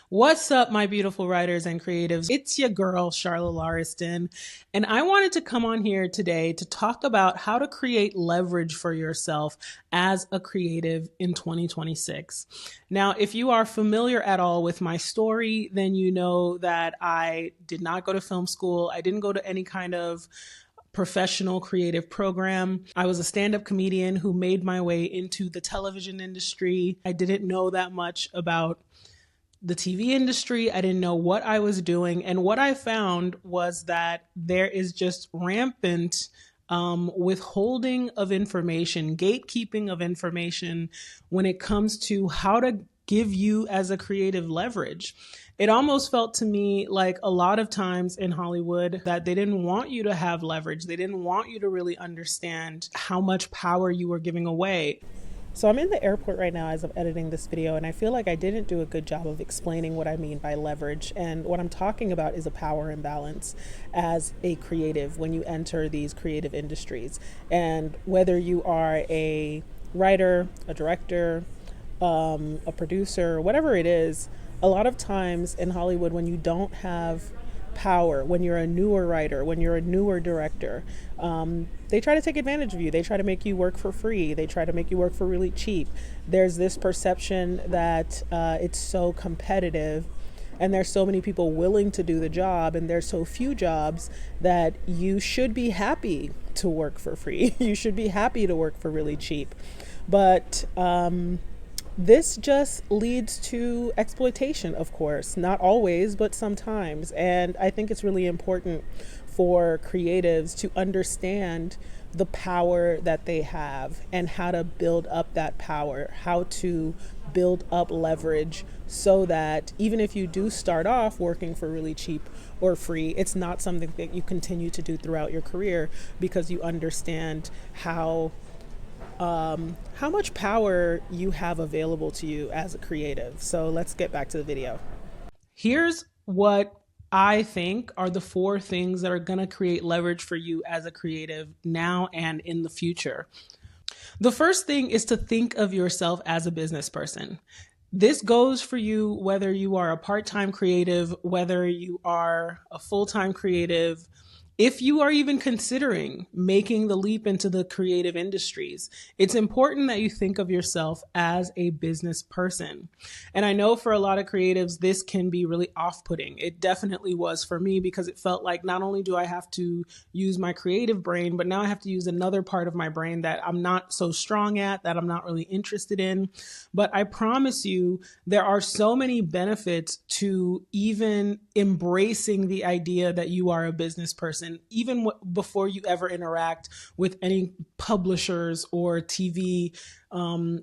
What's up, my beautiful writers and creatives? It's your girl, Charlotte Lariston, and I wanted to come on here today to talk about how to create leverage for yourself as a creative in 2026. Now, if you are familiar at all with my story, then you know that I did not go to film school. I didn't go to any kind of professional creative program. I was a stand-up comedian who made my way into the television industry. I didn't know that much about the TV industry. I didn't know what I was doing. And what I found was that there is just rampant withholding of information, gatekeeping of information when it comes to how to give you as a creative leverage. It almost felt to me like a lot of times in Hollywood that they didn't want you to have leverage. They didn't want you to really understand how much power you were giving away. So I'm in the airport right now as I'm editing this video, and I feel like I didn't do a good job of explaining what I mean by leverage. And what I'm talking about is a power imbalance as a creative when you enter these creative industries. And whether you are a writer, a director, a producer, whatever it is, a lot of times in Hollywood, when you don't have power, when you're a newer writer, when you're a newer director, they try to take advantage of you. They try to make you work for free. They try to make you work for really cheap. There's this perception that it's so competitive and there's so many people willing to do the job and there's so few jobs that you should be happy to work for free. You should be happy to work for really cheap. But this just leads to exploitation, of course, not always, but sometimes. And I think it's really important for creatives to understand the power that they have and how to build up that power, how to build up leverage so that even if you do start off working for really cheap or free, it's not something that you continue to do throughout your career because you understand how much power you have available to you as a creative. So let's get back to the video. Here's what I think are the 4 things that are going to create leverage for you as a creative now and in the future. The first thing is to think of yourself as a business person. This goes for you whether you are a part-time creative, whether you are a full-time creative, if you are even considering making the leap into the creative industries. It's important that you think of yourself as a business person. And I know for a lot of creatives, this can be really off-putting. It definitely was for me because it felt like not only do I have to use my creative brain, but now I have to use another part of my brain that I'm not so strong at, that I'm not really interested in. But I promise you, there are so many benefits to even embracing the idea that you are a business person, even before you ever interact with any publishers or TV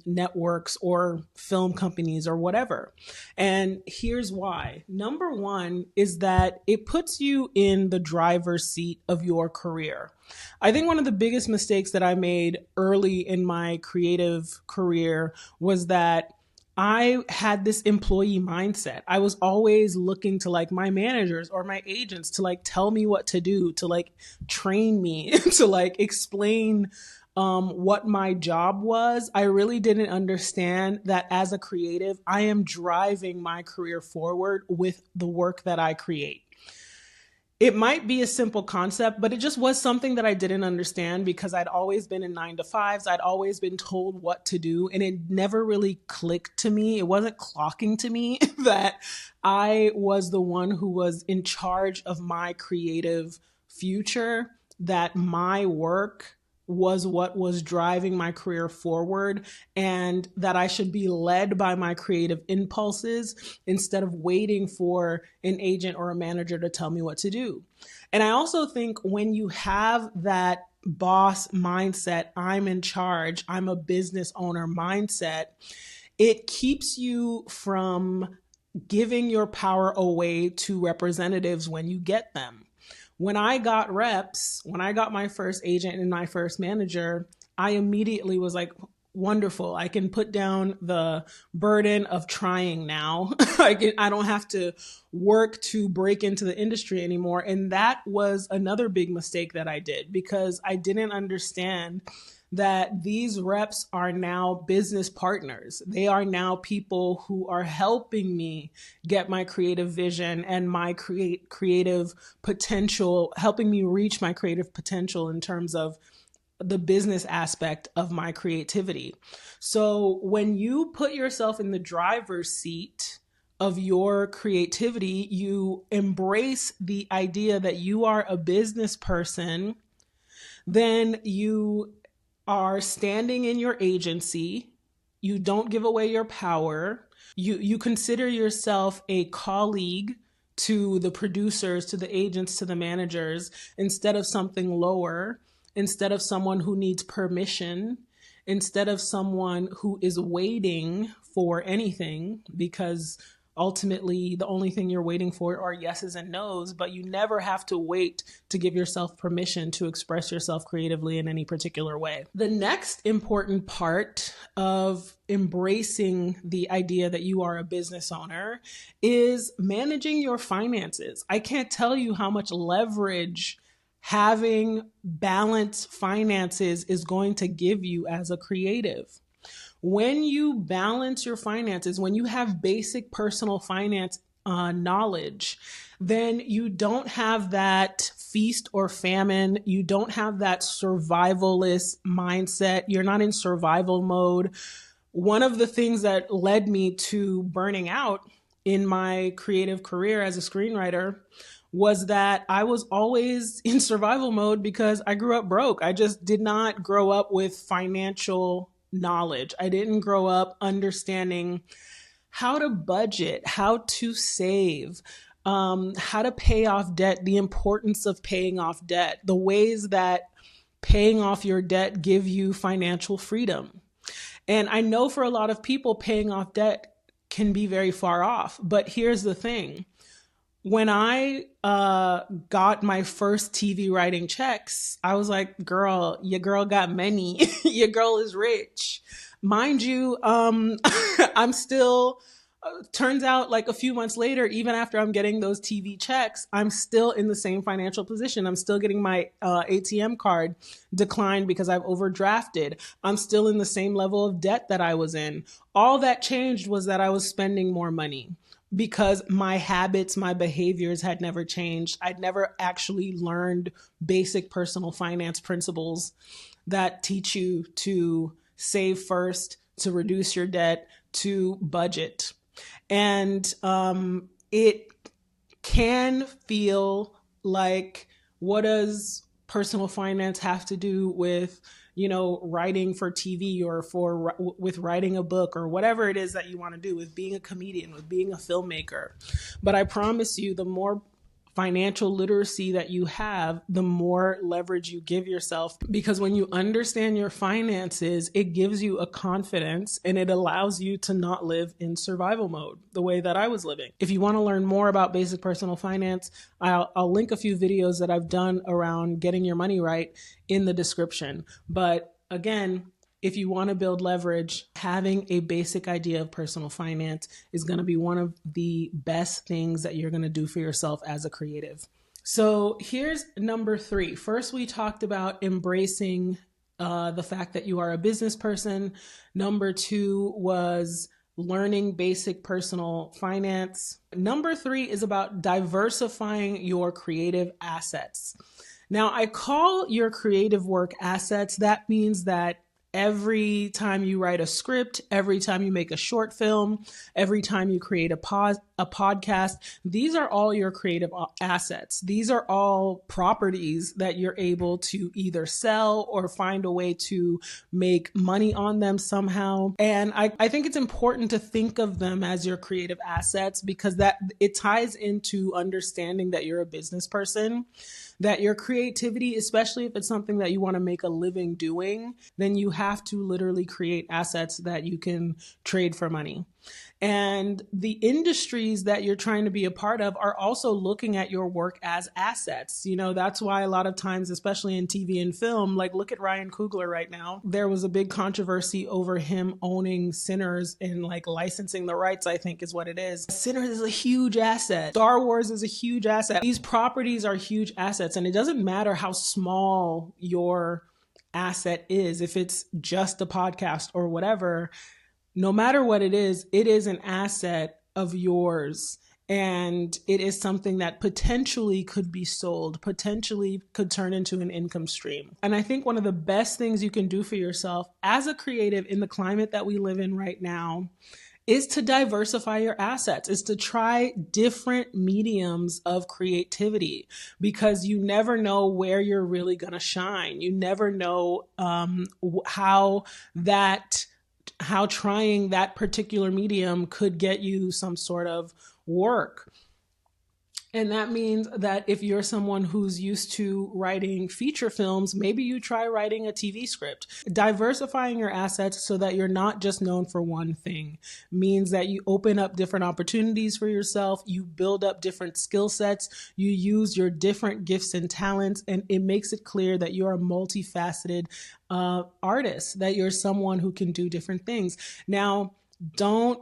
networks or film companies or whatever. And here's why. Number one is that it puts you in the driver's seat of your career. I think one of the biggest mistakes that I made early in my creative career was that I had this employee mindset. I was always looking to like my managers or my agents to like tell me what to do, to like train me, to like explain what my job was. I really didn't understand that as a creative, I am driving my career forward with the work that I create. It might be a simple concept, but it just was something that I didn't understand because I'd always been in 9-to-5s. I'd always been told what to do, and it never really clicked to me. It wasn't clocking to me that I was the one who was in charge of my creative future, that my work was what was driving my career forward, and that I should be led by my creative impulses instead of waiting for an agent or a manager to tell me what to do. And I also think when you have that boss mindset, I'm in charge, I'm a business owner mindset, it keeps you from giving your power away to representatives when you get them. When I got reps, when I got my first agent and my first manager, I immediately was like, wonderful. I can put down the burden of trying now. I don't have to work to break into the industry anymore. And that was another big mistake that I did because I didn't understand that these reps are now business partners. They are now people who are helping me get my creative vision and my creative potential, helping me reach my creative potential in terms of the business aspect of my creativity. So when you put yourself in the driver's seat of your creativity, you embrace the idea that you are a business person, then you are standing in your agency. You don't give away your power. You consider yourself a colleague to the producers, to the agents, to the managers, instead of something lower, instead of someone who needs permission, instead of someone who is waiting for anything, because ultimately the only thing you're waiting for are yeses and nos, but you never have to wait to give yourself permission to express yourself creatively in any particular way. The next important part of embracing the idea that you are a business owner is managing your finances. I can't tell you how much leverage having balanced finances is going to give you as a creative. When you balance your finances, when you have basic personal finance knowledge, then you don't have that feast or famine. You don't have that survivalist mindset. You're not in survival mode. One of the things that led me to burning out in my creative career as a screenwriter was that I was always in survival mode because I grew up broke. I just did not grow up with financial knowledge. I didn't grow up understanding how to budget, how to save, how to pay off debt, the importance of paying off debt, the ways that paying off your debt give you financial freedom. And I know for a lot of people, paying off debt can be very far off. But here's the thing. When I got my first TV writing checks, I was like, girl, your girl got money. Your girl is rich. Mind you, I'm still, turns out like a few months later, even after I'm getting those TV checks, I'm still in the same financial position. I'm still getting my ATM card declined because I've overdrafted. I'm still in the same level of debt that I was in. All that changed was that I was spending more money, because my habits, my behaviors had never changed. I'd never actually learned basic personal finance principles that teach you to save first, to reduce your debt, to budget. And it can feel like, what does personal finance have to do with, writing for TV or with writing a book or whatever it is that you want to do, with being a comedian, with being a filmmaker? But I promise you, the more financial literacy that you have, the more leverage you give yourself, because when you understand your finances, it gives you a confidence and it allows you to not live in survival mode the way that I was living. If you want to learn more about basic personal finance, I'll link a few videos that I've done around getting your money right in the description. But again, if you want to build leverage, having a basic idea of personal finance is going to be one of the best things that you're going to do for yourself as a creative. So here's number 3. First, we talked about embracing the fact that you are a business person. Number 2 was learning basic personal finance. Number 3 is about diversifying your creative assets. Now, I call your creative work assets. That means that every time you write a script, every time you make a short film, every time you create a podcast, these are all your creative assets. These are all properties that you're able to either sell or find a way to make money on them somehow. And I think it's important to think of them as your creative assets, because that it ties into understanding that you're a business person, that your creativity, especially if it's something that you want to make a living doing, then you have to literally create assets that you can trade for money. And the industries that you're trying to be a part of are also looking at your work as assets. That's why a lot of times, especially in TV and film, like look at Ryan Coogler right now. There was a big controversy over him owning Sinners and like licensing the rights, I think is what it is. Sinners is a huge asset. Star Wars is a huge asset. These properties are huge assets, and it doesn't matter how small your asset is, if it's just a podcast or whatever, no matter what it is an asset of yours. And it is something that potentially could be sold, potentially could turn into an income stream. And I think one of the best things you can do for yourself as a creative in the climate that we live in right now is to diversify your assets, is to try different mediums of creativity, because you never know where you're really going to shine. You never know how trying that particular medium could get you some sort of work. And that means that if you're someone who's used to writing feature films, maybe you try writing a TV script. Diversifying your assets so that you're not just known for one thing means that you open up different opportunities for yourself, you build up different skill sets, you use your different gifts and talents, and it makes it clear that you're a multifaceted artist, that you're someone who can do different things. Now, don't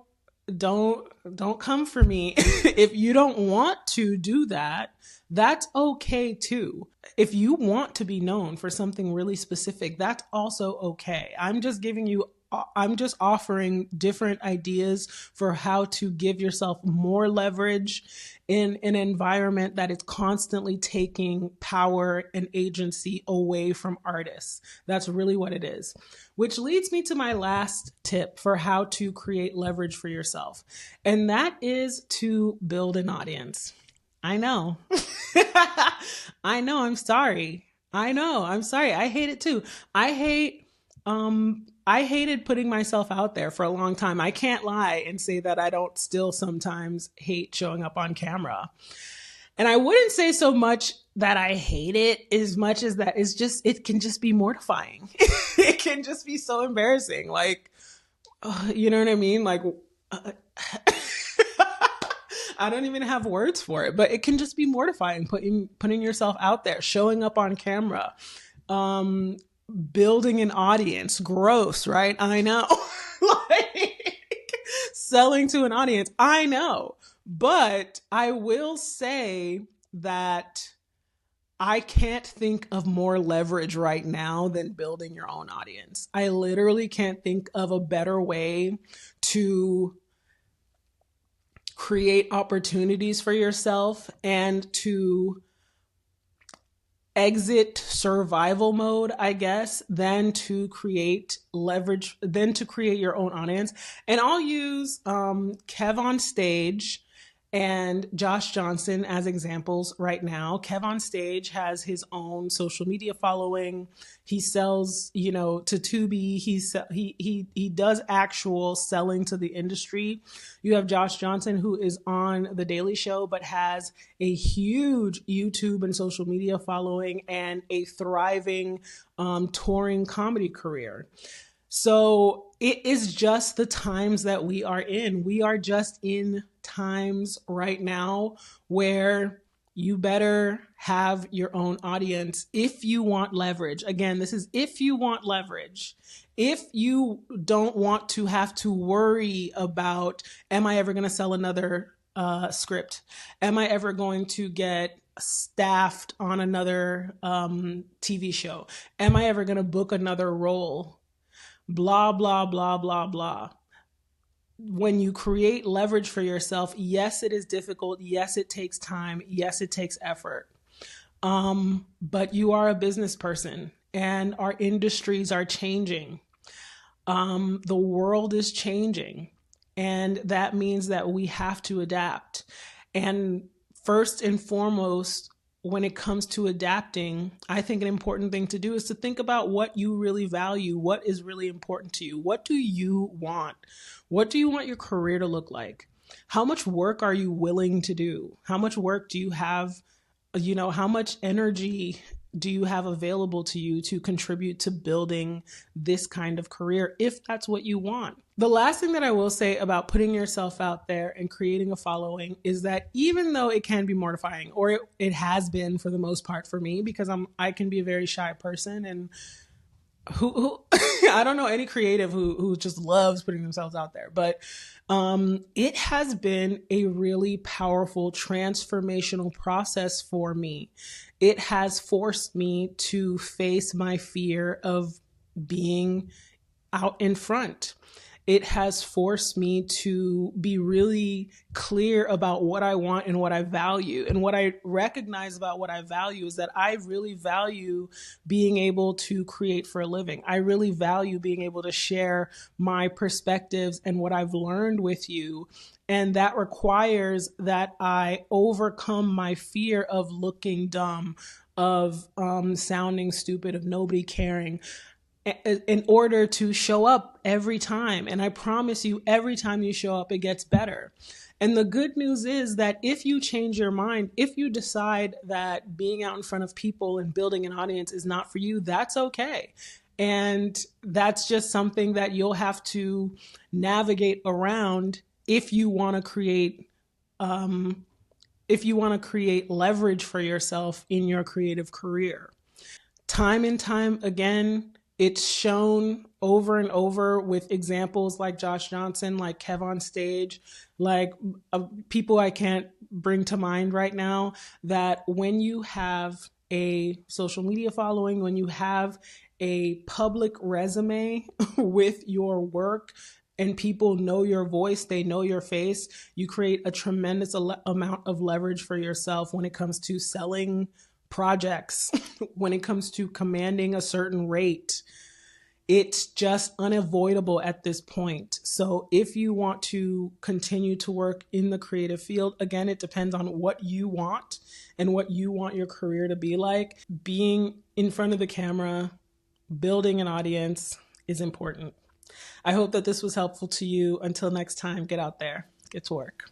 come for me. If you don't want to do that, that's okay too. If you want to be known for something really specific, that's also okay. I'm just offering different ideas for how to give yourself more leverage in an environment that is constantly taking power and agency away from artists. That's really what it is. Which leads me to my last tip for how to create leverage for yourself. And that is to build an audience. I know. I'm sorry. I hate it too. I hated putting myself out there for a long time. I can't lie and say that I don't still sometimes hate showing up on camera. And I wouldn't say so much that I hate it as much as that it can just be mortifying. It can just be so embarrassing. Like, you know what I mean? Like, I don't even have words for it, but it can just be mortifying, putting yourself out there, showing up on camera, building an audience. Gross, right? I know. Like, selling to an audience. I know. But I will say that I can't think of more leverage right now than building your own audience. I literally can't think of a better way to create opportunities for yourself and to exit survival mode, I guess, than to create leverage, than to create your own audience. And I'll use Kev on Stage and Josh Johnson as examples right now. Kev on Stage has his own social media following. He sells, to Tubi. He does actual selling to the industry. You have Josh Johnson, who is on The Daily Show, but has a huge YouTube and social media following and a thriving touring comedy career. So it is just the times that we are in. We are just in times right now where you better have your own audience if you want leverage. Again, this is if you want leverage. If you don't want to have to worry about, am I ever going to sell another script? Am I ever going to get staffed on another TV show? Am I ever going to book another role? Blah, blah, blah, blah, blah. When you create leverage for yourself, yes, it is difficult. Yes, it takes time. Yes, it takes effort. But you are a business person and our industries are changing. The world is changing. And that means that we have to adapt. And first and foremost, when it comes to adapting, I think an important thing to do is to think about what you really value, what is really important to you. What do you want? What do you want your career to look like? How much work are you willing to do? How much work do you have? How much energy do you have available to you to contribute to building this kind of career, if that's what you want? The last thing that I will say about putting yourself out there and creating a following is that even though it can be mortifying, or it has been for the most part for me, because I can be a very shy person, and who I don't know any creative who just loves putting themselves out there, but it has been a really powerful transformational process for me. It has forced me to face my fear of being out in front. It has forced me to be really clear about what I want and what I value. And what I recognize about what I value is that I really value being able to create for a living. I really value being able to share my perspectives and what I've learned with you. And that requires that I overcome my fear of looking dumb, of sounding stupid, of nobody caring, in order to show up every time. And I promise you, every time you show up, it gets better. And the good news is that if you change your mind, if you decide that being out in front of people and building an audience is not for you, that's okay. And that's just something that you'll have to navigate around if you want to create leverage for yourself in your creative career. Time and time again, it's shown over and over with examples like Josh Johnson, like Kev on Stage, like people I can't bring to mind right now, that when you have a social media following, when you have a public resume with your work, and people know your voice, they know your face, you create a tremendous amount of leverage for yourself when it comes to selling projects, when it comes to commanding a certain rate. It's just unavoidable at this point. So if you want to continue to work in the creative field, again, it depends on what you want and what you want your career to be like. Being in front of the camera, building an audience is important. I hope that this was helpful to you. Until next time, get out there, get to work.